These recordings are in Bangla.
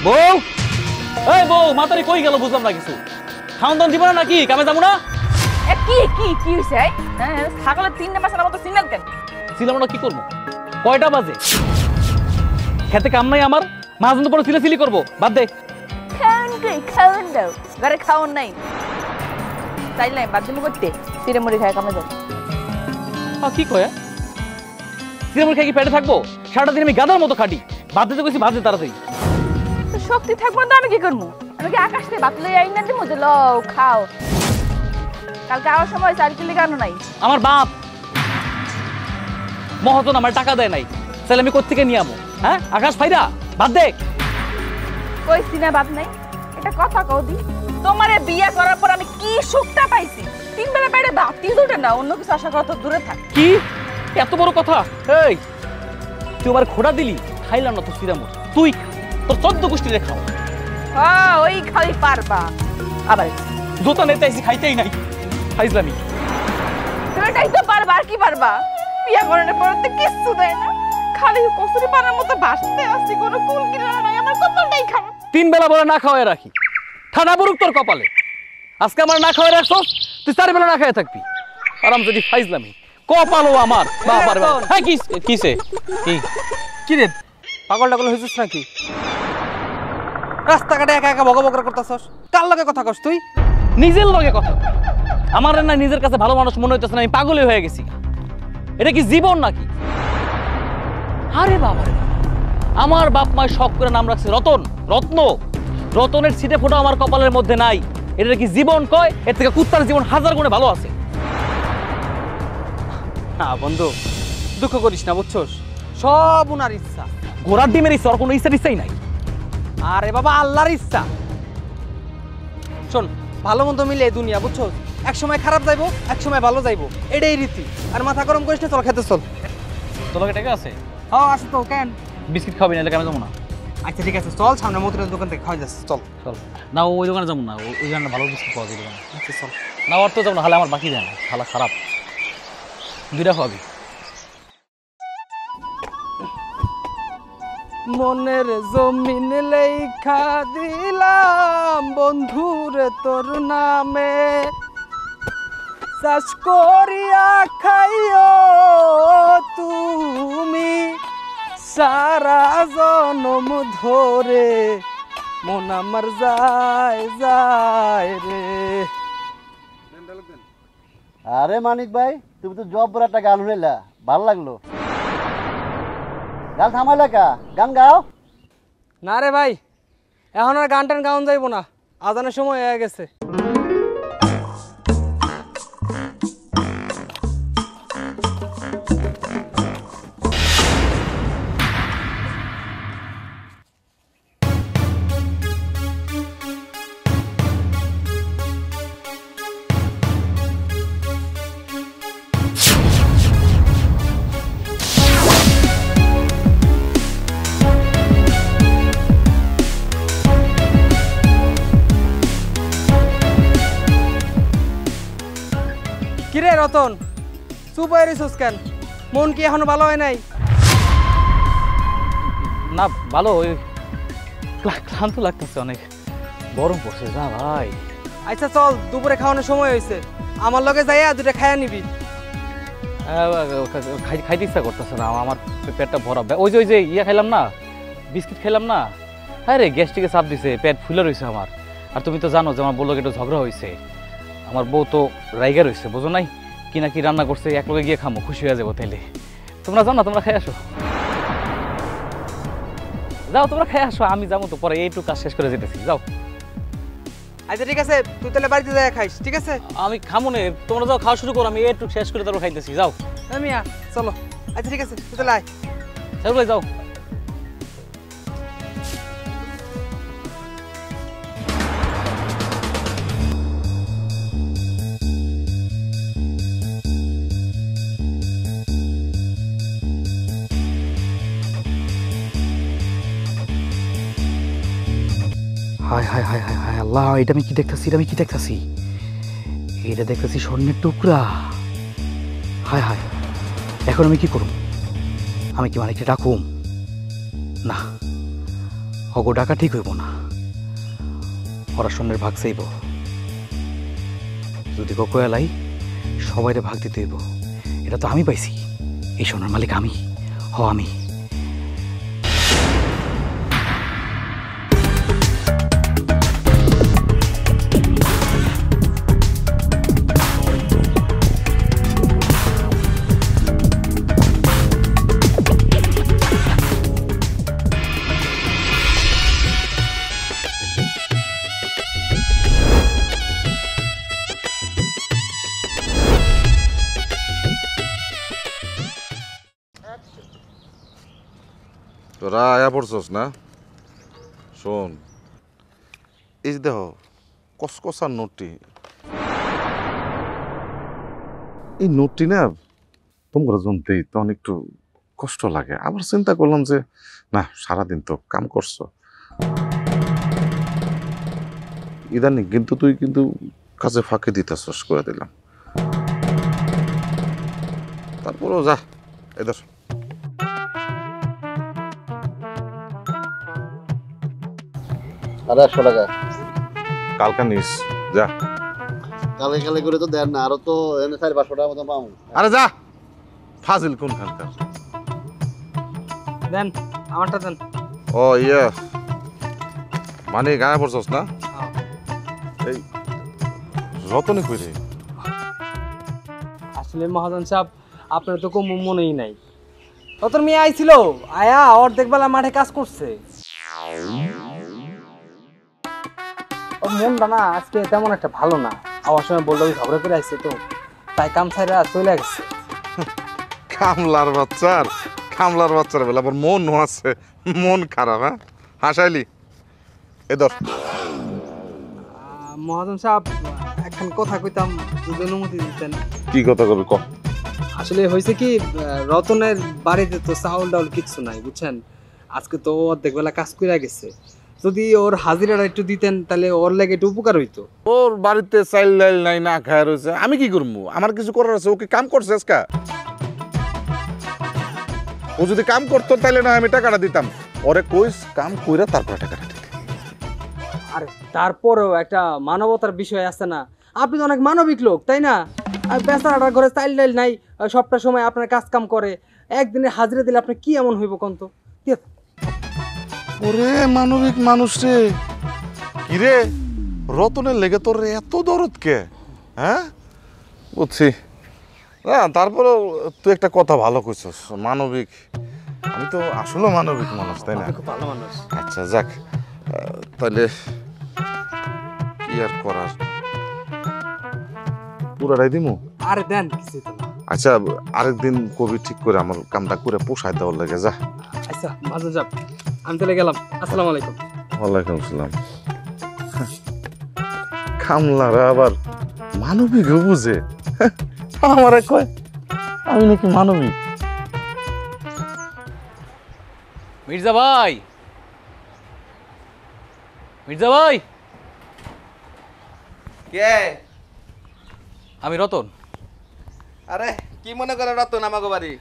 বউ, এই বউ, মাতারি কই গেল বুঝলাম না কিছু। খাওন দাওন দিব না নাকি? কামে যাবো না? কি কি কি হইছে? ছাগলের 3 মাসের মতো সিগন্যাল কেন? ছিলাম না কি করবো? কয়টা বাজে? খেতে কাম নাই আমার, মাঝন তো পরে সিলি করবো। বাদ দে। খাওন দাও, ঘরে খাওন নাই। তাই নাই বাদ দিমু করতে, চিড়ে মুড়ি খায় কামে যাও। কি কয়? চিড়ে মুড়ি খাই কি পেটে থাকবো? সারাটা দিন আমি গাধার মতো খাটি। বাদ দিতে কইছি, বাদ দে তাড়াতাড়ি। শক্তি থাকবো না আমি কি করবো? আমি কি আকাশ থেকে ভাত লই আই না দিমু যে লও খাও? কালকে আওয়ার সময় 4 কিলো কেন নাই? আমার বাপ মহাজন আমার টাকা দেয় নাই, তাহলে আমি কোত্থেকে নিয়ে আমো? হ্যাঁ, আকাশ ফাইরা বাদ দে। কইছি না বাদ নাই, এটা কথা কও দি। তোমারে বিয়ে করার পর আমি কি সুখটা পাইছি? 3 বেলা বাইরে ভাতই জুটে না, অন্য কিছু আশা করা তো দূরে থাক। কি এত বড় কথা? এই তুই আমার খোড়া দিলি, খাইলাম না তো সিরামুর। তুই তোর 14 গোষ্ঠীরে খাও। হ্যাঁ, ওই খালি পারবা। আবার জোতা নেতে আইছি, খাইতেই নাই। খাইছলামি তুমি এটাই তো পারবা, আর কি পারবা? বিয়ে করার পর তো কিছু দেয় না, খালি কচুরি পানার মতো ভাসতে আসি, কোনো কুল কিনারা নাই। আমার কপালটাই খারাপ। 3 বেলা বলে না খাওয়াই রাখি, ঠান্ডা পড়ুক তোর কপালে। আজকে আমার না খাওয়াই রাখছস, তুই 4 বেলা না খাইয়া থাকবি। আরাম যদি ফাইজলামি কপালও আমার। বাবার হ্যাঁ, কিসে কি রে, পাগল টাগল হয়েছিস নাকি? রাস্তাঘাটে একা একা বকবকরা করতেছস, কার লগে কথা কস তুই? নিজের লগে কথা। আমার না নিজের কাছে ভালো মানুষ মনে হইতেছে না, আমি পাগলই হয়ে গেছি। এটা কি জীবন নাকি? আরে বাবা রে, আমার বাপ মায় শখ করে নাম রাখছে রতন, রত্ন। রতনের ছিটে ফোটা আমার কপালের মধ্যে নাই। এটা কি জীবন কয়? এর থেকে কুত্তার জীবন 1000 গুণে ভালো আছে। না বন্ধু, দুঃখ করিস না, বুঝছস? সব উনার ইচ্ছা। ঘোড়ার ডিমের ইচ্ছা, ওর কোনো ইচ্ছাই নাই। আরে বাবা, আল্লাহর ইচ্ছা। শোন, ভালো মন্দ মিলে এই দুনিয়া, বুঝছস? এক সময় খারাপ যাইবো, এক সময় ভালো যাইবো, এটাই রীতি। আর মাথা গরম করিস না, চল খেতে চল। তোর লগে টাকা আছে? হ্যাঁ আছে তো, কেন? বিস্কিট খাবি না? কেন যাবো না? আচ্ছা ঠিক আছে, চল, সামনে মতিনের দোকান থেকে খাওয়া যাচ্ছে, চল চল না, ওই দোকানে যাবো না, ওই দোকানে ভালো বিস্কিট পাওয়া যায় দোকানে। আচ্ছা চল। না, ওর তো যাবো না, হালে আমার বাকি দেয় না, খালা খারাপ। 2টা খাওয়াবি। মনের জমিন লেখা দিলাম বন্ধুরে তোর নামে, চাষ করিয়া খাইও তুমি সারা জনম ধরে, মন আমার যায় যায় রে। আরে মানিক ভাই, তুমি তো জব্বর একটা গান শুনাইলা, ভালো লাগলো। গান থামাইলা কা? গান গাও। না রে ভাই, এখন আর গান টান গাউন যাইব না, আজানের সময় হয়ে গেছে। কিরে রতন, চুপ হয়ে রিসোস কেন? মন কি এখনো ভালো হয় নাই? না ভালো, ওই ক্লান্ত লাগতেছে, অনেক গরম পড়ছে। যা ভাই। আচ্ছা চল, দুপুরে খাওয়ানোর সময় হয়েছে, আমার লগে যাইয়া 2টা খাইয়া নিবি। খাইতে ইচ্ছা করতেছে না আমার, পেটটা ভরা। ওই যে ইয়া খাইলাম না, বিস্কিট খাইলাম না, হ্যাঁ রে, গ্যাস্ট্রিকে চাপ দিছে, পেট ফুলে রয়েছে আমার। আর তুমি তো জানো যে আমার বউর লগে একটু ঝগড়া হয়েছে। আমার বউ তো রাইগা রয়েছে, বোঝো নাই? কি না কি রান্না করছে, এক লগে গিয়ে খামো, খুশি হয়ে যাবো। তাইলে তোমরা যাও না, তোমরা খাই আসো। যাও তোমরা খাই আসো, আমি যাবো তো পরে, এইটুকু কাজ শেষ করে যেতেছি। যাও। আচ্ছা ঠিক আছে, তুই তাহলে বাড়িতে যাই খাইস, ঠিক আছে? আমি খামো নে, তোমরা যাও, খাওয়া শুরু করো, আমি এইটুকু শেষ করে তারপর খাইতেছি। যাও। মিয়া চলো। আচ্ছা ঠিক আছে, তুই তাহলে আয়। ভাই যাও। হায় হায় হায় হায় হায় আল্লাহ, এটা আমি কি দেখতেছি? এটা দেখতেছি স্বর্ণের টুকরা। হায় হায়, এখন আমি কি করব? আমি কি মানিককে ডাকুম? না, হগো ডাকা ঠিক হইব না, ওরা স্বর্ণের ভাগ চাইব। যদি কোকো এলাই সবাইরে ভাগ দিতে হইব। এটা তো আমি পাইছি, এই স্বর্ণের মালিক আমি, আমি। তোরা আয়া পড়ছস না? শোন, এই যে দেহ কসকসার নোটটি, এই নোটটি না তোমরা জনতেই তখন একটু কষ্ট লাগে। আবার চিন্তা করলাম যে না, সারাদিন তো কাম করছো, ইদানিং কিন্তু তুই কিন্তু কাজে ফাঁকে দিতেছস করে দিলাম। তারপরেও যা, এদের আর 100 টাকা কালকা নিস যা। কালে কালে করে তো দেন না, আরো তো এনে 400-500 টাকা মতো পাবো। আরে যা, ফাজিল কোন খানকার। দেন আমারটা দেন। ও ইয়া, মানে গায়ে পড়ছস না? এই রতনে কই রে? আসলে মহাজন সাহেব, আপনার তো কম মনেই নাই। রতন মিয়া আইছিল, আয়া অর্ধেক বেলা মাঠে কাজ করছে। ওর মনটা না আজকে তেমন একটা ভালো না, আমার সময় বললো ঝগড়া করে আসছে, তো তাই কাম ছাইরা চলে গেছে। কামলার বাচ্চার বেলা আবার মন আছে, মন খারাপ। হ্যাঁ হাসাইলি এদর। মহাজন সাহেব, এখন কথা কইতাম, যদি অনুমতি দিতেন। কি কথা কবি ক। আসলে হয়েছে কি, রতনের বাড়িতে তো চাউল ডাউল কিচ্ছু নাই, বুঝছেন। আজকে তো অর্ধেক বেলা কাজ করে গেছে, যদি ওর হাজিরাটা একটু দিতেন তাহলে ওর লাগে একটু উপকার হইতো। ওর বাড়িতে চাইল ডাইল নাই, না খায় রয়েছে, আমি কি করবো? আমার কিছু করার আছে? ওকে কাম করছে আজকা? ও যদি কাম করতো তাহলে না আমি টাকাটা দিতাম। ওরে কইস কাম কইরা তারপরে টাকাটা দিতে। আরে তারপরেও একটা মানবতার বিষয় আছে না? আপনি তো অনেক মানবিক লোক, তাই না? আর বেচারাটার ঘরে চাইল ডাইল নাই, সবটা সময় আপনার কাজ কাম করে, একদিনে হাজিরা দিলে আপনার কি এমন হইব কন্ত? ওরে মানবিক মানুষ রে, কিরে রতনের লেগে তোর এত দরদ কে? হ্যাঁ বুঝছি না, তারপরেও তুই একটা কথা ভালো কইছস, মানবিক। আমি তো আসলে মানবিক মানুষ, তাই না? খুব ভালো মানুষ। আচ্ছা যাক, তাহলে কি আর করার, পুরাটাই দিমু। আরে দেন, কিছু তো না। আচ্ছা আরেকদিন কবি ঠিক করে আমার কামটা করে পোষায় দেওয়ার লাগে। যা। আচ্ছা মাঝে যাব, আমি চলে গেলাম। আসসালামু আলাইকুম। ওয়ালাইকুম আসসালাম। কামলারা আবার মানবিক বুঝে, আমার কয় আমি নাকি মানবিক। মির্জা ভাই, মির্জা ভাই, কে? আমি রতন। আরে কি মনে করে রতন আমাকে বাড়ি?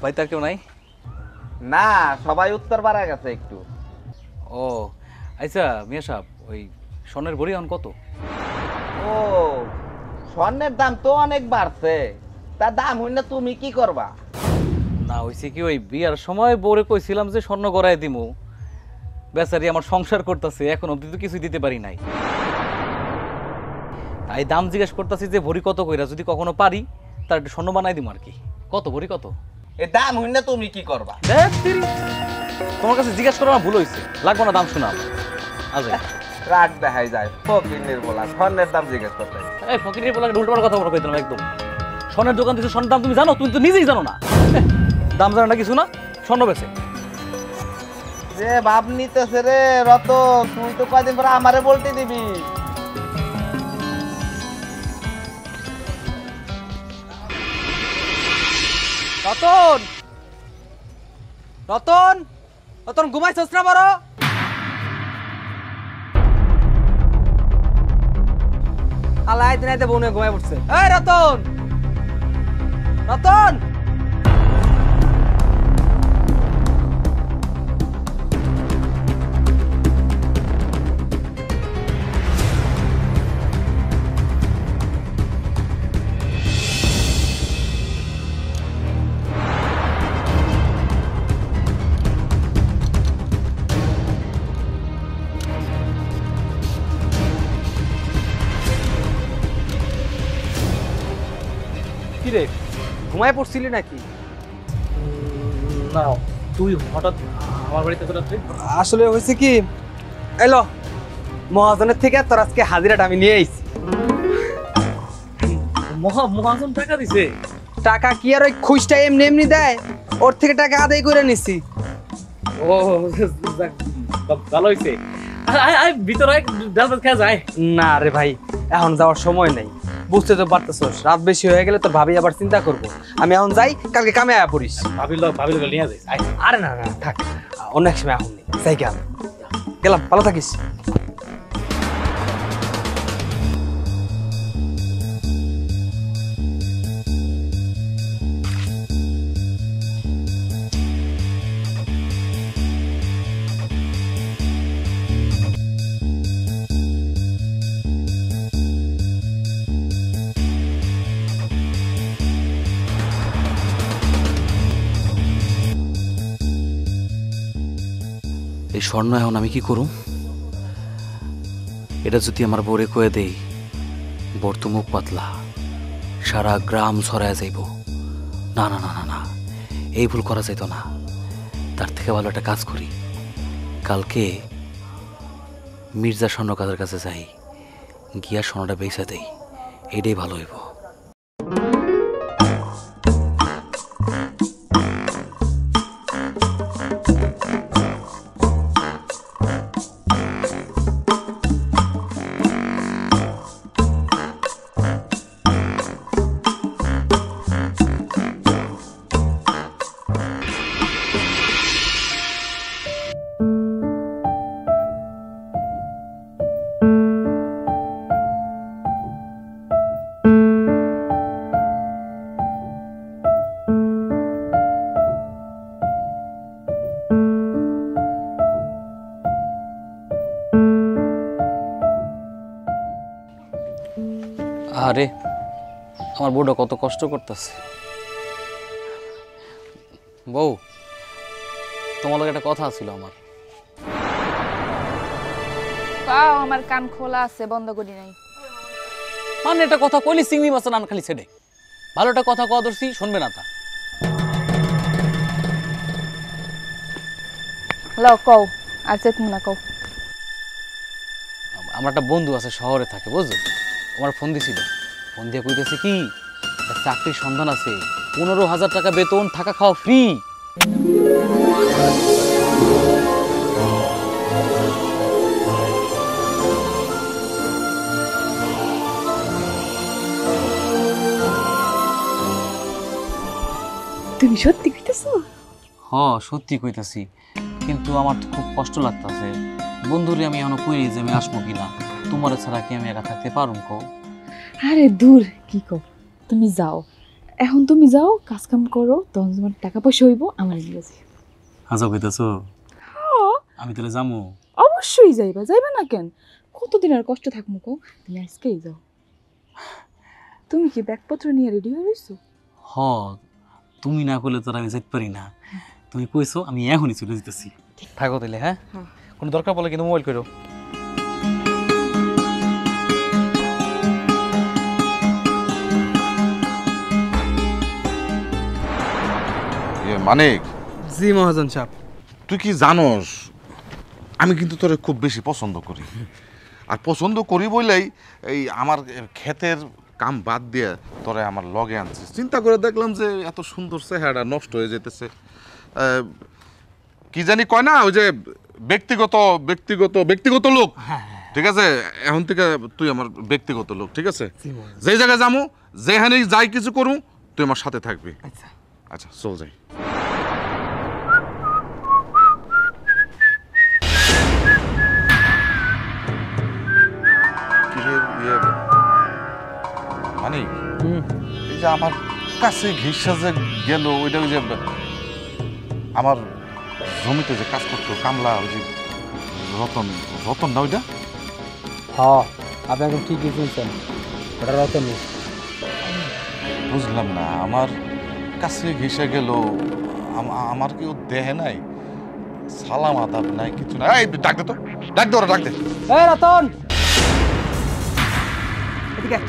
ভাই তার কেউ নাই? না, সবাই উত্তর পাড়া গেছে একটু। ও আচ্ছা মিয়া সাহেব, ওই স্বর্ণের ভরি এখন কত? ও, স্বর্ণের দাম তো অনেক বাড়ছে, তার দাম হইল না তুমি কি করবা? না হইছে কি, ওই বিয়ার সময় বউরে কইছিলাম যে স্বর্ণ গড়ায় দিমু, বেচারি আমার সংসার করতেছে, এখন অব্দি তো কিছুই দিতে পারি নাই। তাই দাম জিজ্ঞেস করতেছি যে ভরি কত কইরা, যদি কখনো পারি তার একটু স্বর্ণ বানাই দিমু আর কি। কত ভরি কত? এ দাম হইল না তুমি কি করবা? তোমার কাছে জিজ্ঞেস করা আমার ভুল হয়েছে, লাগবো না দাম শোনা আমার। আজ রাগ দেখাই যায়, ফকির বলা স্বর্ণের দাম জিজ্ঞেস করতে। এই ফকিরের বলাকে উল্টো কথা বলা কইতাম একদম। স্বর্ণের দোকান দিচ্ছে, স্বর্ণের দাম তুমি জানো? তুমি তো নিজেই জানো না, দাম জানো না কিছু না, স্বর্ণ বেচে। যে ভাব নিতেছে রে রতন, তুই তো কয়দিন পরে আমারে বলতে দিবি। রতন, রতন, রতন ঘুমাইছস না বড়? আলাই দিন আইতে বউনে ঘুমাই পড়ছে। এই রতন, রতন, ঘুমায় পড়ছিলি নাকি? না, তুই হঠাৎ আমার বাড়িতে চলে আসলি? আসলে হয়েছে কি, এলো মহাজনের থেকে তোর আজকে হাজিরাটা আমি নিয়ে আইছি। মহাজন টাকা দিছে? টাকা কি আর ওই খুশটা এমনি এমনি দেয়? ওর থেকে টাকা আদায় করে নিছি। ও যাক, ভালো হয়েছে। ভিতরে ডাল ভাত খাওয়া যায়? না রে ভাই, এখন যাওয়ার সময় নেই, বুঝতে তো পারতেছস, রাত বেশি হয়ে গেলে তোর ভাবি আবার চিন্তা করবো। আমি এখন যাই, কালকে কামে আয়া পড়িস। ভাবির লোক নিয়ে যাই। আরে না না থাক, অনেক সময় এখন নেই, যাই গেলাম, ভালো থাকিস। এই স্বর্ণ এখন আমি কি করুম? এটা যদি আমার বউরে কয়ে দেই, বর তো মুখ পাতলা, সারা গ্রাম ছড়ায় যাইব। না না না না না, এই ভুল করা যাইত না। তার থেকে ভালো একটা কাজ করি, কালকে মির্জা স্বর্ণ কাজের কাছে যাই, গিয়া স্বর্ণটা বেচা দেই, এটাই ভালো হইব। আরে আমার বউটা কত কষ্ট করতেছে। বউ, তোমার লগে একটা কথা ছিল আমার। পাও, আমার কান খোলা আছে, বন্ধ করি নাই। মানে একটা কথা কইলি চিংড়ি মাছের নান খালি ছেড়ে, ভালো একটা কথা কওয়া ধরছি, শুনবে না তা। লও কও, আর চেতমু না, কও। আমার একটা বন্ধু আছে, শহরে থাকে, বুঝছো? আমার ফোন দিছিল, ফোন দিয়ে কইতেছে কি, একটা চাকরির সন্ধান আছে, 15,000 টাকা বেতন, থাকা খাওয়া ফ্রি। তুমি সত্যি কইতেছো? হ, সত্যি কইতাছি, কিন্তু আমার তো খুব কষ্ট লাগতাছে। বন্ধুরে আমি এখনো কই যে আমি আসবো কিনা, তোমার ছাড়া কি আমি একা থাকতে পারুম? কও। আরে দূর, কি কও, তুমি যাও, এখন তুমি যাও, কাজ কাম করো, তখন তোমার টাকা পয়সা হইব, আমার নিয়ে যাই। আচ্ছা কইতাছো? আমি তাহলে যাবো? অবশ্যই যাইবা, যাইবা না কেন? কতদিন আর কষ্ট থাকবো কও, তুমি আজকেই যাও। তুমি কি ব্যাগপত্র নিয়ে রেডি হয়ে রইছো? হ, তুমি না করলে তো আর আমি যাইতে পারি না। তুমি কইছো, আমি এখনই চলে যেতেছি। থাকো তাহলে। হ্যাঁ, কোনো দরকার পড়লে কিন্তু মোবাইল করো। মানিক, জি মহাজন সাহেব। তুই কি জানোস, আমি কিন্তু তোরে খুব বেশি পছন্দ করি। আর পছন্দ করি বলেই এই আমার ক্ষেতের কাম বাদ দিয়ে তোরে আমার লগে আনছিস। চিন্তা করে দেখলাম যে এত সুন্দর চেহারা নষ্ট হয়ে যেতেছে। কি জানি কয় না, ওই যে ব্যক্তিগত ব্যক্তিগত ব্যক্তিগত লোক। ঠিক আছে, এখন থেকে তুই আমার ব্যক্তিগত লোক। ঠিক আছে, যেই জায়গায় যাবো, যেখানে যাই কিছু করু, তুই আমার সাথে থাকবি। আচ্ছা, চল যাই। মানে এই যে আমার কাছে ঘিসা যে গেল, ওইটা ওই যে আমার জমিতে যে কাজ করতো কামলা, ওই যে রতন, রতন না ওইটা? হ্যাঁ, আপনি একদম ঠিকই শুনছেন, ওটা রতন। বুঝলাম না, আমার কাছে ঘেসে গেল, আমার কেউ দেহে নাই, সালাম আদাব নাই, কিছু নাই। এই ডাক দে তো, ডাক দে, ওরা ডাক দে। এই রতন, এদিকে আয়।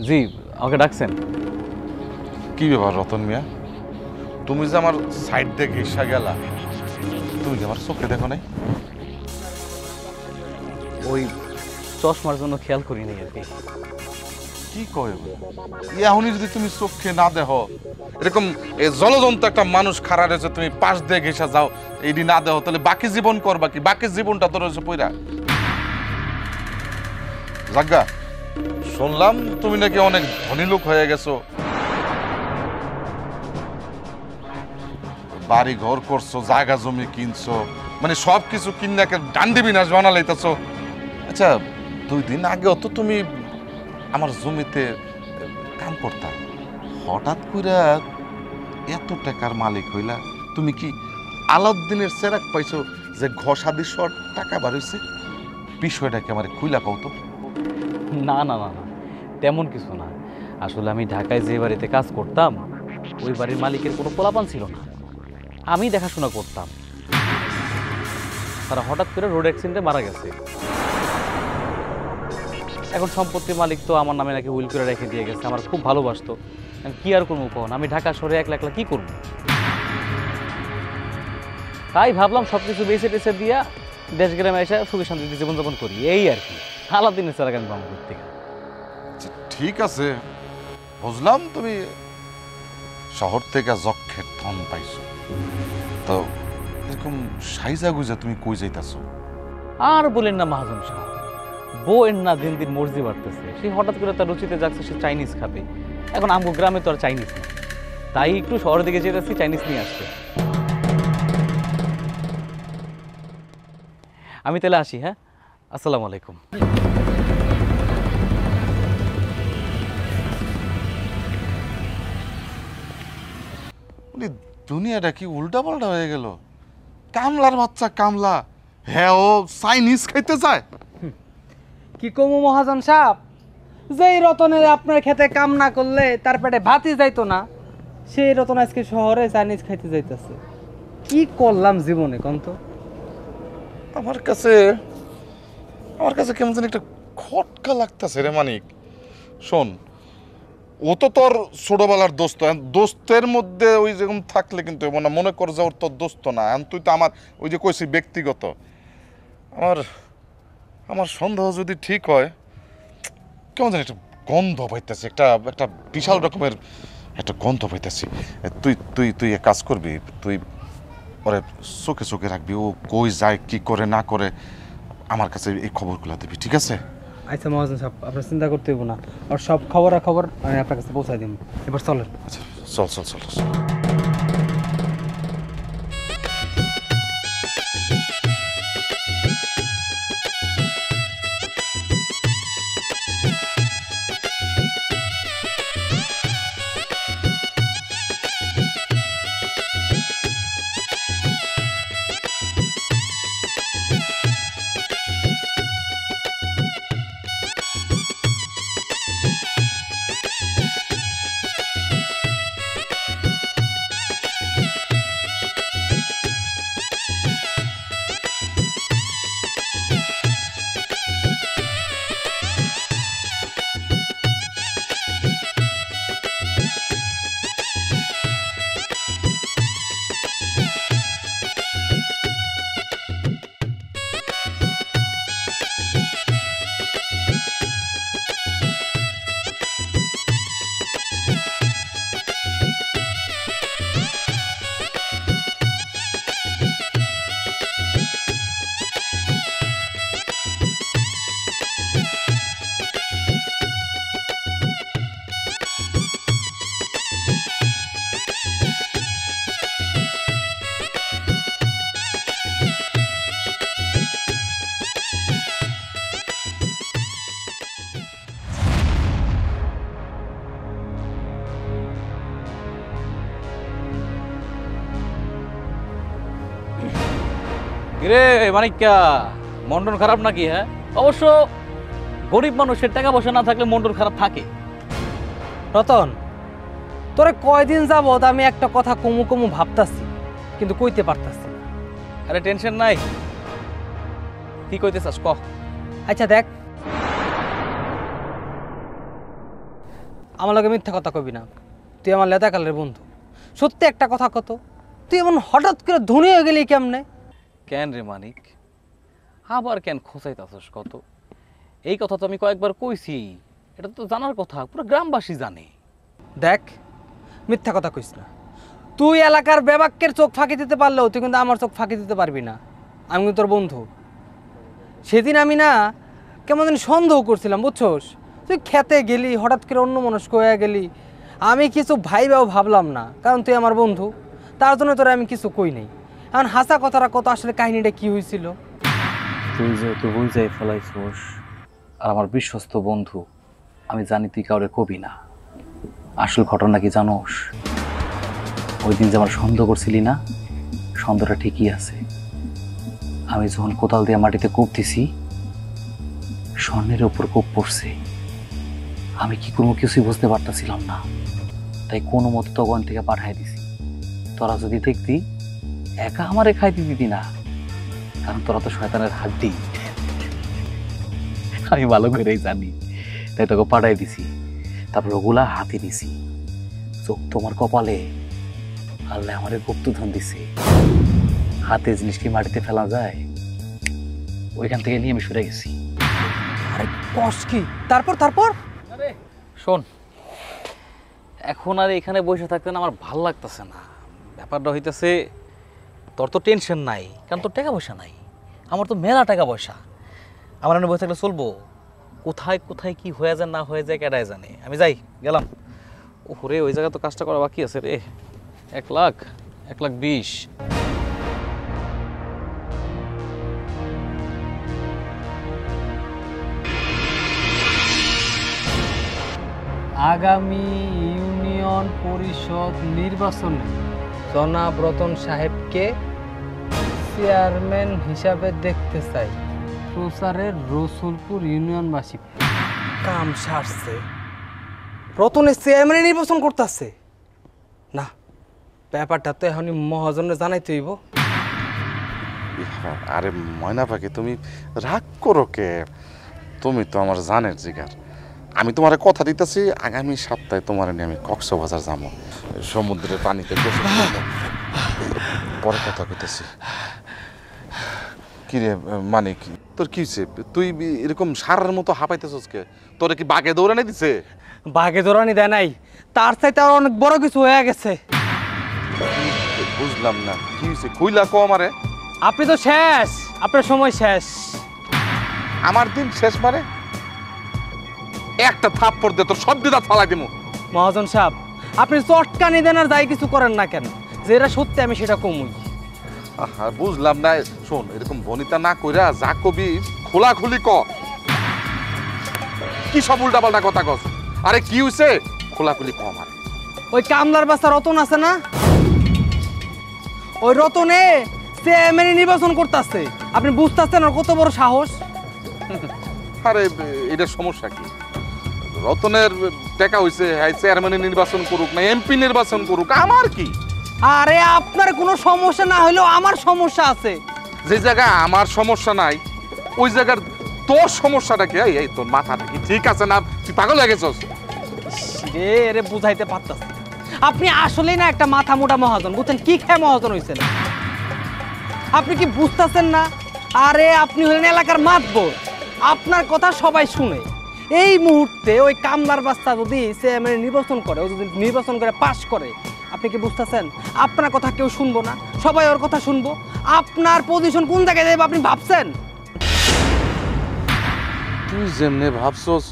জি, আমাকে ডাকছেন? কি ব্যাপার রতন মিয়া, তুমি যে আমার সাইড দিয়ে ঘেসা গেলা, তুমি কি আমার চোখে দেখো নাই? ওই চশমার জন্য খেয়াল করি নাই আর কি। কি কয় এখনই যদি তুমি চোখে না দেখো, এরকম জলজন্ত একটা মানুষ খাড়া রয়েছে, তুমি পাশ দিয়ে ঘেসা যাও, এইটি না দেখো, তাহলে বাকি জীবন করবা কি? বাকি জীবনটা তো রয়েছে পইরা। জাগা, শুনলাম তুমি নাকি অনেক ধনী লোক হয়ে গেছো, বাড়ি ঘর করছো, জায়গা জমি কিনছো, মানে সব কিছু কিনাকে ডান্ডি বিনাশ বানালাইতেছো। আচ্ছা, 2 দিন আগেও তো তুমি আমার জমিতে কাম করতা, হঠাৎ করে এত টাকার মালিক হইলা। তুমি কি আলাউদ্দিনের চেরাক পাইছো যে ঘষাদি শট টাকা বাড়িয়েছে? বিষয়টা কি আমার খুইলা কও তো। না না না না, তেমন কিছু না। আসলে আমি ঢাকায় যে বাড়িতে কাজ করতাম, ওই বাড়ির মালিকের কোনো পোলাপান ছিল না, আমি দেখাশোনা করতাম। তারা হঠাৎ করে রোড অ্যাক্সিডেন্টে মারা গেছে। এখন সম্পত্তির মালিক তো আমার নামে নাকি উইল করে রেখে দিয়ে গেছে। আমার খুব ভালোবাসতো, কি আর করবো কখন? আমি ঢাকা শহরে একলা একলা কি করবো? তাই ভাবলাম সবকিছু বেঁচে টেসে দিয়া দেশ গ্রামে এসে সুখে শান্তিতে জীবনযাপন করি, এই আর কি। আলাদিনের সারা কেন পাবো থেকে। ঠিক আছে, বুঝলাম তুমি শহর থেকে যক্ষের ধন পাইছো, তো এরকম সাইজা গুজা তুমি কই যাইতাছো? আর বলেন না মহাজন সাহেব, বউয়ের না দিন দিন মর্জি বাড়তেছে। সে হঠাৎ করে তার রুচিতে যাচ্ছে সে চাইনিজ খাবে। এখন আমগো গ্রামে তো আর চাইনিজ নেই, তাই একটু শহরের দিকে যেতেছি চাইনিজ নিয়ে আসতে। আমি তাহলে আসি, হ্যাঁ? আসসালামু আলাইকুম। দুনিয়াটা কি উল্টা পাল্টা হয়ে গেল? কামলার বাচ্চা কামলা, হ্যাঁ ও চাইনিজ খাইতে যায়। কি কমু মহাজন সাহেব, যেই রতনের আপনার খেতে কাম না করলে তার পেটে ভাতই যাইতো না, সেই রতন আজকে শহরে চাইনিজ খাইতে যাইতেছে। কি করলাম জীবনে কন্ত? আমার কাছে কেমন যেন একটা খটকা লাগতেছে রে মানিক। শোন, ও তো তোর ছোটবেলার দোস্ত, দোস্তের মধ্যে ওই যেরকম থাকলে কিন্তু মনে কর যে ওর তোর দোস্ত না, তুই তো আমার ওই যে কইছি ব্যক্তিগত। আমার সন্দেহ যদি ঠিক হয়, কেমন জানি একটা গন্ধ পাইতেছি, একটা বিশাল রকমের একটা গন্ধ পাইতেছি। তুই তুই তুই এক কাজ করবি, তুই ওরে চোখে চোখে রাখবি, ও কই যায় কি করে না করে আমার কাছে এই খবরগুলো দিবি, ঠিক আছে? আচ্ছা মহাজন সাহেব, আপনার চিন্তা করতে হইব না, আর সব খবর আমি আপনার কাছে পৌঁছাই দিব। এবার চলেন। আচ্ছা, চল। রে মানিক্কা, মন্ডন খারাপ নাকি? হ্যাঁ, অবশ্য গরিব মানুষের টাকা পয়সা না থাকলে মন্ডন খারাপ থাকে। রতন, তোরে কয়দিন যাবত আমি একটা কথা কমু ভাবতাছি, কিন্তু কইতে পারতাছি না। আরে টেনশন নাই, কি কইতে চাস ক। আচ্ছা দেখ, আমার লগে মিথ্যা কথা কবি না, তুই আমার লেদাকালের বন্ধু। সত্যি একটা কথা কত, তুই এমন হঠাৎ করে ধনী হয়ে গেলি কেমনে? কেন রে মানিক, আবার কেন খোঁচাইতাছস কত? এই কথা তো আমি কয়েকবার কইছি, এটা তো জানার কথা, পুরো গ্রামবাসী জানে। দেখ, মিথ্যা কথা কইস না। তুই এলাকার বেবাক্যের চোখ ফাঁকি দিতে পারলেও তুই কিন্তু আমার চোখ ফাঁকি দিতে পারবি না। আমি কিন্তু তোর বন্ধু। সেদিন আমি না কেমন যেন সন্দেহ করছিলাম, বুঝছস? তুই খেতে গেলি, হঠাৎ করে অন্য মনস্ক হয়ে গেলি। আমি কিছু ভাইবাও ভাবলাম না, কারণ তুই আমার বন্ধু, তার জন্য তোরা আমি কিছু কই নাই। এখন হাসা কথাটা কত, আসলে কাহিনীটা কি হয়েছিল? তুই যেহেতু বুঝাই ফেলাইছস আর আমার বিশ্বস্ত বন্ধু, আমি জানি তুই কাউরে কবি না। আসল ঘটনা কি জানোস? ওই দিন যে আমার সন্দেহ করছিলি না, সন্দেহটা ঠিকই আছে। আমি যখন কোদাল দিয়ে মাটিতে কূপ দিছি, স্বর্ণের উপর কূপ পড়ছে। আমি কি করবো কিছুই বুঝতে পারতেছিলাম না, তাই কোনো মতো তখন থেকে পাঠাই দিছি। তোরা যদি দেখতি, একা আমারে খাইতে দিতি না, কারণ তোরা তো শয়তানের হাড্ডি, আমি ভালো করেই জানি। তাই তোকে পাঠাই দিছি, তারপর ওগুলা হাতে দিছি। চোখ তোমার কপালে, আল্লাহ আমারে গুপ্তধন দিছে। হাতে জিনিস কি মাটিতে ফেলা যায়? ওইখান থেকে নিয়ে আমি সরে গেছি। আরে কস কি? তারপর তারপর শোন, এখন আর এখানে বসে থাকতে না আমার ভাল লাগতেছে না। ব্যাপারটা হইতেছে, তোর তো টেনশন নাই, কারণ তোর টাকা পয়সা নাই। আমার তো মেলা টাকা পয়সা। আমার এখানে বসে থাকলে চলবো? কোথায় কোথায় কি হয়ে যায় না হয়ে যায় কেডায় জানে। আমি যাই, গেলাম। ওরে, ওই জায়গায় তো কাজটা করা বাকি আছে রে। 1,20,000। আগামী ইউনিয়ন পরিষদ নির্বাচনে জনাব রতন সাহেবকে চেয়ারম্যান হিসাবে দেখতে চাই। প্রচারের রসুলপুর ইউনিয়নবাসী। কাম সারছে, রতনের চেয়ারম্যান নির্বাচন করতেছে না। ব্যাপারটা তো এখনই মহাজনে জানাইতে হইব। আরে ময়না পাখি, তুমি রাগ করো কে? তুমি তো আমার জানের জিগার। আমি তোমার কথা দিতেছি, আগামী সপ্তাহে তোমার নিয়ে আমি কক্সবাজার যাবো, সমুদ্রের পানিতে গোসল করবো। পরে কথা কইতেছি। কিরে মানিক, তোর কি হয়েছে? তুই এরকম সারার মতো হাঁপাইতেছস কে? তোরে কি বাঘে দৌড়ানি দিছে? বাঘে দৌড়ানি দেয় নাই, তার চাইতে আর অনেক বড় কিছু হয়ে গেছে। বুঝলাম না কি হয়েছে, কইলা কো আমারে। আপনি তো শেষ, আপনার সময় শেষ। আমার দিন শেষ মানে? একটা থাপ্পড় দে, তোর সব দিদা ফালাই দিমু। মহাজন সাহেব, আপনি চটকানি দেন আর যাই কিছু করেন না কেন, যেটা সত্যি আমি সেটা কমুই। আহা, বুঝলাম না। শোন, এরকম বনিতা না কইরা যা কবি খোলাখুলি ক। কি সব উল্টাপাল্টা কথা কস? আরে কি হইছে খোলাখুলি ক আমার। ওই কামলার বাচ্চা রতন আছে না, ওই রতনে চেয়ারম্যান নির্বাচন করতেছে। আপনি বুঝতেছেন আর কত বড় সাহস? আরে এটার সমস্যা কি? রতনের টাকা হইছে, হ্যাঁ চেয়ারম্যান নির্বাচন করুক না এমপি নির্বাচন করুক, আমার কি? আরে আপনার কোনো সমস্যা না হলেও আমার সমস্যা আছে। যে জায়গায় আমার সমস্যা নাই, ওই জায়গার তোর সমস্যাটা কি? এই তোর মাথাটা কি ঠিক আছে না? তুই পাগল হয়ে গেছস? রে এরে বুঝাইতে পারতাছি, আপনি আসলেই না একটা মাথা মোটা মহাজন। বুঝছেন কি খেয়ে মহাজন হয়েছেন? আপনি কি বুঝতেছেন না? আরে আপনি হলেন এলাকার মাতবর, আপনার কথা সবাই শুনে। এই মুহূর্তে ওই কামলার বাচ্চা যদি চেয়ারম্যান নির্বাচন করে, ও যদি নির্বাচন করে পাশ করে, আপনি কি বুঝতেছেন আপনার কথা কেউ শুনবো না, সবাই ওর কথা শুনবো। আপনার পজিশন কোন জায়গায় যাবে আপনি ভাবছেন? তুই যেমনে ভাবছস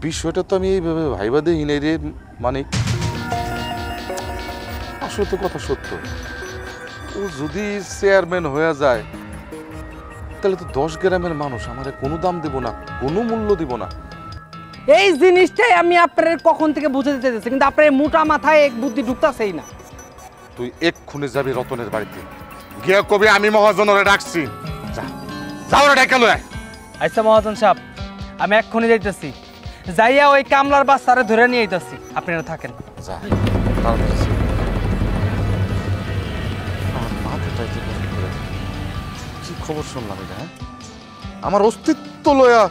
বিষয়টা তো আমি এইভাবে ভাইবা দেই নাই রে মানিক। আসলে তো কথা সত্য, ও যদি চেয়ারম্যান হয়ে যায় তাহলে তো 10 গ্রামের মানুষ আমারে কোনো দাম দেব না, কোনো মূল্য দিব না। এই জিনিসটাই আমি আপনার কখন থেকে বুঝে দিতে চাইছি, কিন্তু আপনার এই মোটা মাথায় এক বুদ্ধি ঢুকতাছেই না। তুই এক্ষুনি যাবি রতনের বাড়িতে, গিয়ে কবি আমি মহাজনরে ডাকছি। যা যাও রে, ডেকে লয়। আচ্ছা মহাজন সাহেব, আমি এক্ষুনি যাইতেছি, যাইয়া ওই কামলার বাচ্চারে ধরে নিয়ে আইতাছি, আপনারা থাকেন। যা তাড়াতাড়ি। আমার মাথাটাই তো গরম করে। কি খবর শুনলাম এটা? হ্যাঁ, আমার অস্তিত্ব লয়া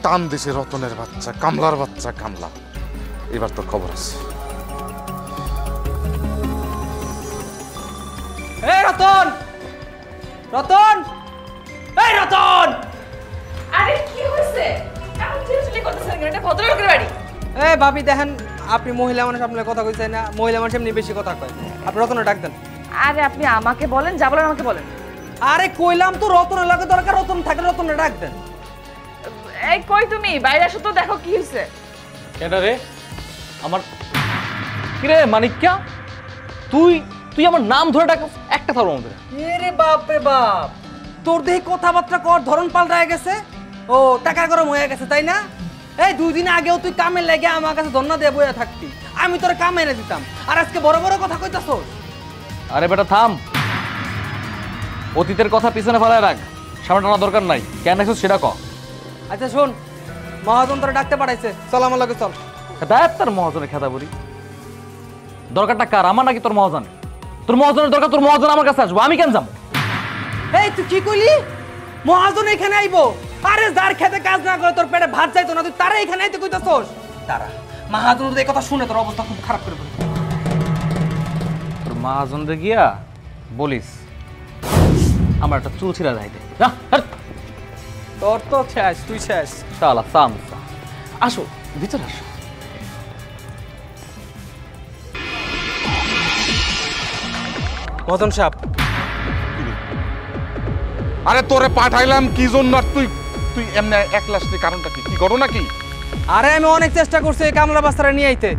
টান দিছে রতনের বাচ্চা, কামলার বাচ্চা কামলা। এবার তোর খবর আছে। এই রতন, রতন, এই রতন! আরে কি হইছে এমন চিল্লাচিল্লি করতেছেন কেন? এটা ভদ্রলোকের বাড়ি। এই ভাবি দেখেন, আপনি মহিলা মানুষ, আপনার কথা কইছেন না। মহিলা মানুষ এমনি বেশি কথা কয়। আপনি রতনে ডাক দেন। আরে আপনি আমাকে বলেন, যা বলেন আমাকে বলেন। আরে কইলাম তো রতনের লাগে দরকার, রতন থাকে, রতনে ডাক দেন। এই কই তুমি? বাইরে আসো তো, দেখো কি হইছে। কেন রে আমার কিরে মানিক্কা, তুই তুই আমার নাম ধরে ডাক, একটা থাকবো আমাদের। এরে বাপ রে বাপ, তোর দেখি কথাবার্তা কর ধরন পাল্টায় গেছে। ও টাকা গরম হয়ে গেছে তাই না? এই 2 দিন আগেও তুই কামে লেগে আমার কাছে ধন্না দিয়ে বইয়া থাকতি, আমি তোর কামে এনে দিতাম, আর আজকে বড় বড় কথা কইতাছস। আরে বেটা থাম, অতীতের কথা পিছনে ফেলায় রাখ, সামনে টানা দরকার নাই। কেন আসছিস সেটা ক। আচ্ছা শোন, মহাজন তোর ডাকতে পাঠাইছে, চল আমার লগে চল। দেখ তোর মহাজনের খেতা বলি, দরকারটা কার, আমার নাকি তোর মহাজন? তোর মহাজনের দরকার, তোর মহাজন আমার কাছে আসবো, আমি কেন যাবো? এই তুই কি কইলি? মহাজন এখানে আইবো? আরে যার খেতে কাজ না করে তোর পেটে ভাত যাইতো না, তুই তারা এখানে আইতে কইতাছস? দাঁড়া, মহাজন এই কথা শুনে তোর অবস্থা খুব খারাপ করে ফেলবে। তোর মহাজনরে গিয়া বলিস আমার একটা চুল ছিঁড়া যাইতে। তোর তো শেষ, তুই শেষ। শালা সামসা, আসো ভিতরে আসো। মহাজন সাহেব, আরে তোরে পাঠাইলাম কি জন্য? আর তুই তুই এমনি একলা আসলি, কারণটা কি? কি করো নাকি? আরে আমি অনেক চেষ্টা করছি এই কামলা বাস্তারা নিয়ে আইতে,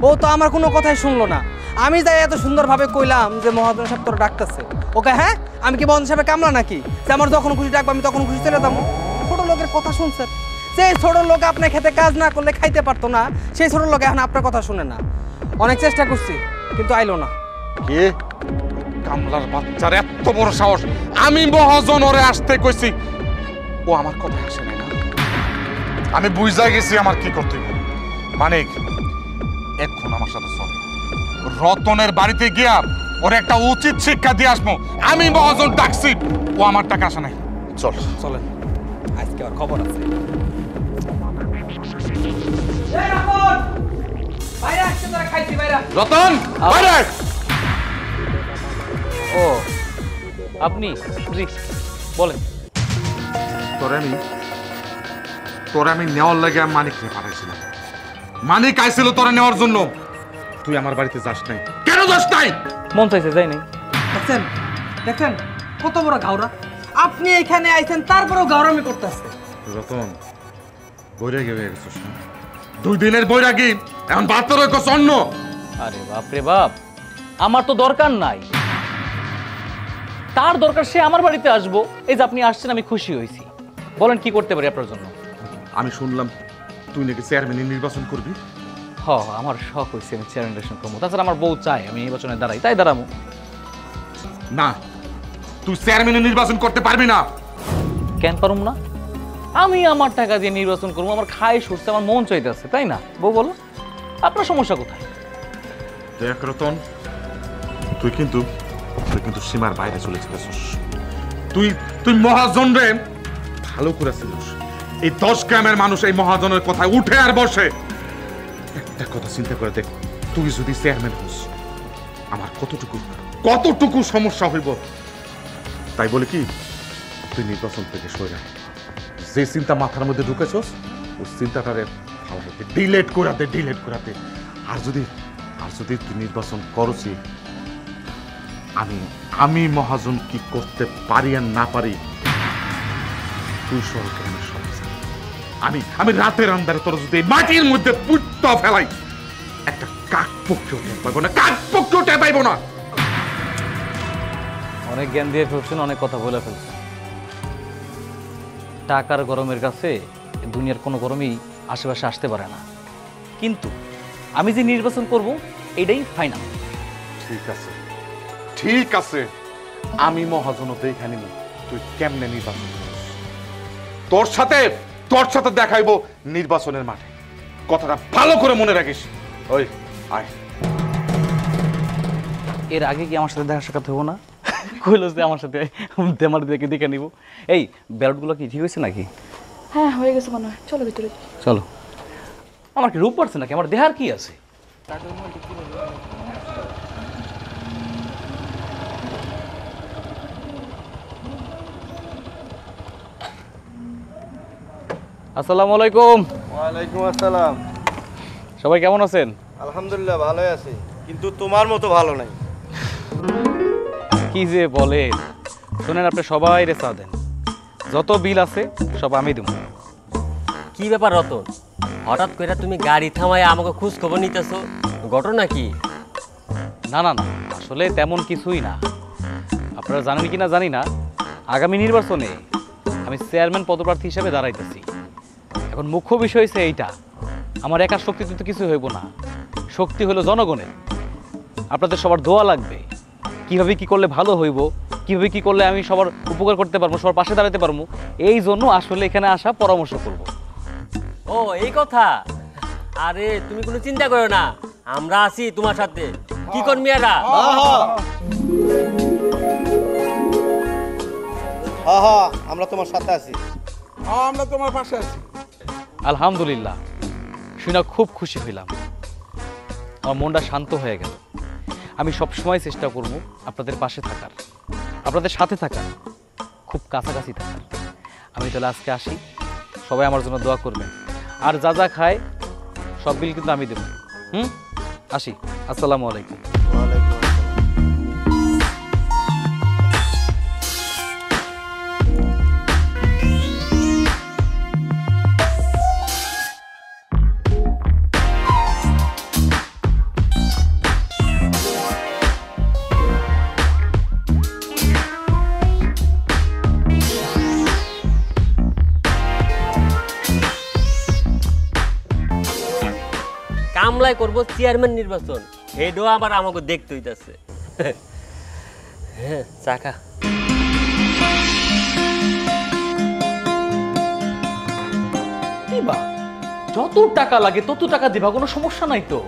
ও তো আমার কোনো কথাই শুনলো না। আমি যাই এত সুন্দরভাবে কইলাম যে মহাজন সাহেব তোর ডাকতেছে, ওকে হ্যাঁ আমি কি মহাজন সাহেবের কামলা নাকি যে আমার যখন খুশি ডাকবো আমি তখন খুশি চলে যাবো? ছোট লোকের কথা শুনছেন, সেই ছোট লোক আপনার খেতে কাজ না করলে খাইতে পারতো না, সেই ছোট লোক এখন আপনার কথা শুনে না। অনেক চেষ্টা করছি কিন্তু আইলো না। কে? কামলার বাচ্চার এত বড় সাহস! আমি মহাজন ওরে আসতে কইছি, ও আমার কথা আসে নাই না। আমি বুঝা গেছি আমার কি করতে হবে। মানিক, এখন আমার সাথে চল, রতনের বাড়িতে গিয়া ওর একটা উচিত শিক্ষা দিয়ে আসবো। আমি মহাজন ডাকছি, ও আমার টাকা আসে নাই। চল চলেন, আজকে আর খবর আছে। রতন, বাইরে আয়। ও আপনি জি বলেন। তোরে আমি নেওয়ার লাগে মানিককে পাঠাইছিলাম। মানিক আইছিল তোরে নেওয়ার জন্য। তুই আমার বাড়িতে যাস নাই কেন? যাস নাই? মন চাইছে যাই নাই। দেখছেন, দেখেন কত বড় ঘাওড়া। আপনি এখানে আইছেন তারপরেও ঘাওড়ামি করতেছে। রতন, বৈরাগী হয়ে গেছিস না? 2 দিনের বৈরাগী, এখন 72 কস অন্য। আরে বাপ রে বাপ, আমার তো দরকার নাই, তার দরকার, সে আমার বাড়িতে আসবো। এই যে আপনি আসছেন, আমি খুশি হয়েছি। বলেন কি করতে পারি আপনার জন্য? আমি শুনলাম তুই নাকি চেয়ারম্যান নির্বাচন করবি। আমার শখ হয়েছে আমি চেয়ারম্যান ইলেকশন করবো। তাছাড়া আমার বউ চাই আমি নির্বাচনে দাঁড়াই, তাই দাঁড়াবো। না, তুই চেয়ারম্যান নির্বাচন করতে পারবি না। কেন পারুম না? আমি আমার টাকা দিয়ে নির্বাচন করবো, আমার খাই সরছে, আমার মন চাইতেছে, তাই না? বউ বলো, আপনার সমস্যা কোথায়? দেখ রতন, তুই কিন্তু সীমার বাইরে চলে যেতেছিস। তুই মহাজন রে ভালো করেছিস। এই 10 গ্রামের মানুষ এই মহাজনের কথায় উঠে আর বসে। একটা কথা চিন্তা করে দেখ, তুই যদি চেয়ারম্যান হোস, আমার কতটুকু সমস্যা হইব। তাই বলে কি তুই নির্বাচন থেকে সরে আয়। যে চিন্তা মাথার মধ্যে ঢুকেছস, ওই চিন্তাটারে ডিলেট করাতে। আর যদি তুই নির্বাচন করছি, আমি মহাজন কি করতে পারি আর না পারি তুই সরকার সব জানি। আমি রাতের আন্ধারে তোর যদি মাটির মধ্যে পুত্তা ফেলাই, একটা কাক পক্ষেও টের পাইব না, অনেক জ্ঞান দিয়ে ফেলছেন, অনেক কথা বলে ফেলছেন। টাকার গরমের কাছে দুনিয়ার কোনো গরমই আশেপাশে আসতে পারে না। কিন্তু আমি যে নির্বাচন করব এটাই ফাইনাল। ঠিক আছে, আমি মহাজন দেখে নিব তুই কেমনে নির্বাচন করিস। তোর সাথে দেখাইবো নির্বাচনের মাঠে। কথাটা ভালো করে মনে রাখিস। ওই আয়। এর আগে কি আমার সাথে দেখা সাক্ষাৎ হবো না? কইল যে আমার সাথে দেমার দেখে নিব। এই ব্যালটগুলো কি ঠিক হয়েছে নাকি? হ্যাঁ হয়ে গেছে মনে হয়, চলো ভিতরে। চলো। আমার কি রূপ পাচ্ছে নাকি? আমার দেহার কি আছে? আসসালামু আলাইকুম। ওয়ালাইকুম আসসালাম। সবাই কেমন আছেন? আলহামদুলিল্লাহ ভালোই আছি, কিন্তু তোমার মতো ভালো নাই। কি যে বলেন, শোনেন, আপনি সবাই রেসা দেন, যত বিল আছে সব আমি দেবো। কি ব্যাপার রতন, হঠাৎ করে তুমি গাড়ি থামায় আমাকে খোঁজ খবর নিতেছো, ঘটনা কি? না না না, আসলে তেমন কিছুই না। আপনারা জানেন কি না জানি না, আগামী নির্বাচনে আমি চেয়ারম্যান পদপ্রার্থী হিসেবে দাঁড়াইতেছি। এখন মুখ্য বিষয় হচ্ছে এইটা, আমার একার শক্তিতে তো কিছু হইব না, শক্তি হলো জনগণের। আপনাদের সবার দোয়া লাগবে, কিভাবে কি করলে ভালো হইব, কিভাবে কি করলে আমি সবার উপকার করতে পারবো, সবার পাশে দাঁড়াতে পারবো, এই জন্য আসলে এখানে আসা, পরামর্শ করব। ও এই কথা। আরে তুমি কোনো চিন্তা করো না, আমরা আছি তোমার সাথে। কি কর মিয়ারা? হ্যাঁ, আমরা তোমার সাথে আছি। আমরা তোমার পাশে আছি। আলহামদুলিল্লাহ, শুনে খুব খুশি হইলাম, আমার মনটা শান্ত হয়ে গেল। আমি সব সময় চেষ্টা করব আপনাদের পাশে থাকার, আপনাদের সাথে থাকার, খুব কাছাকাছি থাকার। আমি তাহলে আজকে আসি, সবাই আমার জন্য দোয়া করবেন, আর যা যা খায় সব বিল কিন্তু আমি দেব। আসি, আসসালামু আলাইকুম। কামলাই করবো চেয়ারম্যান নির্বাচন, হেডও আবার আমাকে দেখতে হইতাছে। হ্যাঁ, চাকা দিবা, যত টাকা লাগে তত টাকা দিবা, কোনো সমস্যা নাই তো।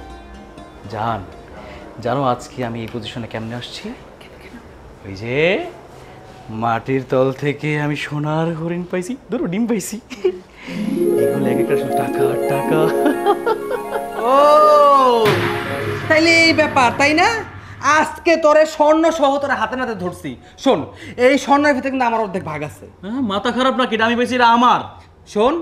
জানো আজকে আমি এই পজিশনে কেমনে আসছি? ওই যে মাটির তল থেকে আমি সোনার হরিণ পাইছি, দুটো ডিম পাইছি, এগুলো এক একটা টাকা টাকা। ও তাইলে এই ব্যাপার, তাই না? আজকে তোরে স্বর্ণ সহ তোরে হাতে নাতে ধরছি। শোন, এই স্বর্ণের ভিতরে কিন্তু আমার অর্ধেক ভাগ আছে। মাথা খারাপ নাকি? আমি পাইছি, এটা আমার। শোন,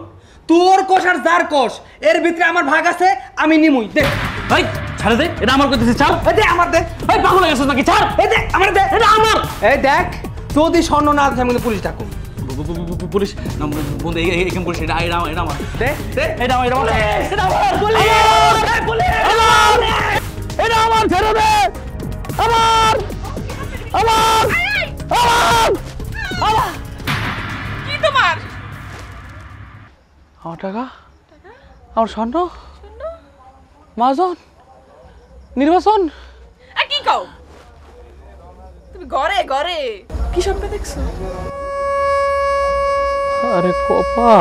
তোর কোষ আর যার কোষ এর ভিতরে আমার ভাগ আছে, আমি নিমুই। দেখ ভাই, ছাড়ে দে, এটা আমার করতেছে, ছাড়। এই দে আমার দে। ভাই, পাগল হয়ে গেছিস নাকি? ছাড়। এই দে আমার দে, এটা আমার। এই দেখ, যদি স্বর্ণ না আছে আমি কিন্তু পুলিশ ডাকুম। পুলিশ না বন্ধু, এইখানে পুলিশ, এটা আমার। দে দে, এটা আমার, এটা আমার, এটা আমার। পুলিশ, এটা আমার, ছেড়ে দে। আমার, আমার, আমার, আমার। কি তোমার? আমার টাকা, আমার স্বর্ণ, মাজন, নির্বাচন। কি কও তুমি? ঘরে ঘরে কি স্বপ্ন দেখছো? আরে কপা,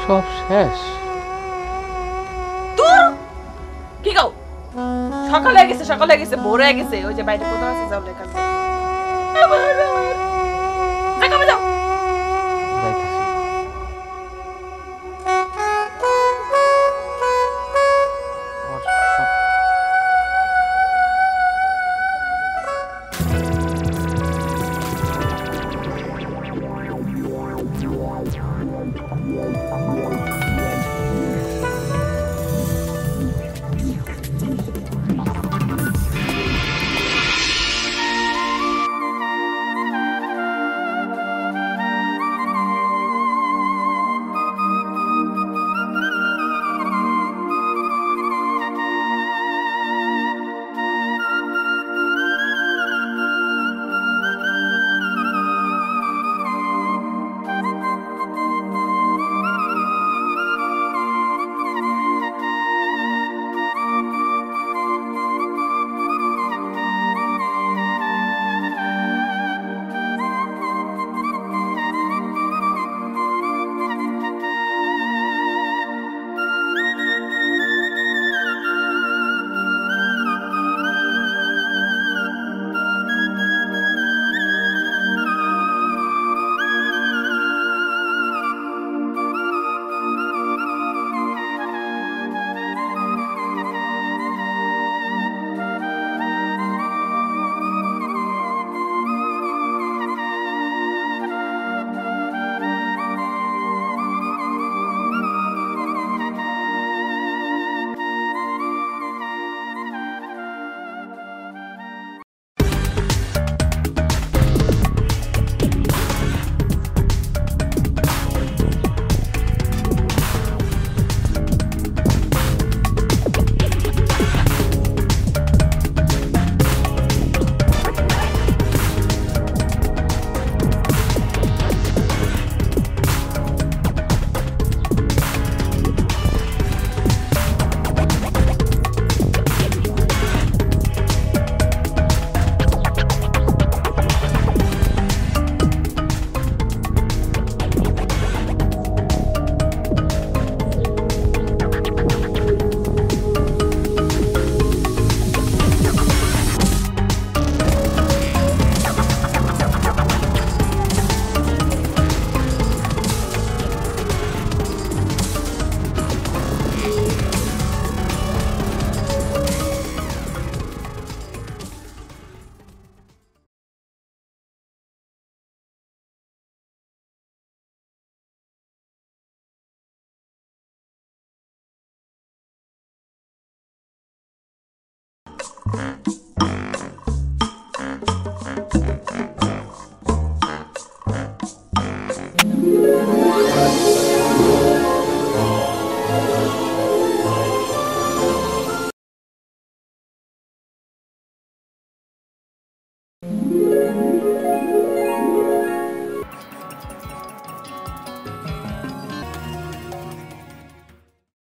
সব শেষ। তোর কি কও? সকালে গেছে, সকালে গেছে, ভোরে গেছে, ওই যে বাইরে কোথাও আছে, যাও লেখা যাও। যাও যাও। যাইতেছি।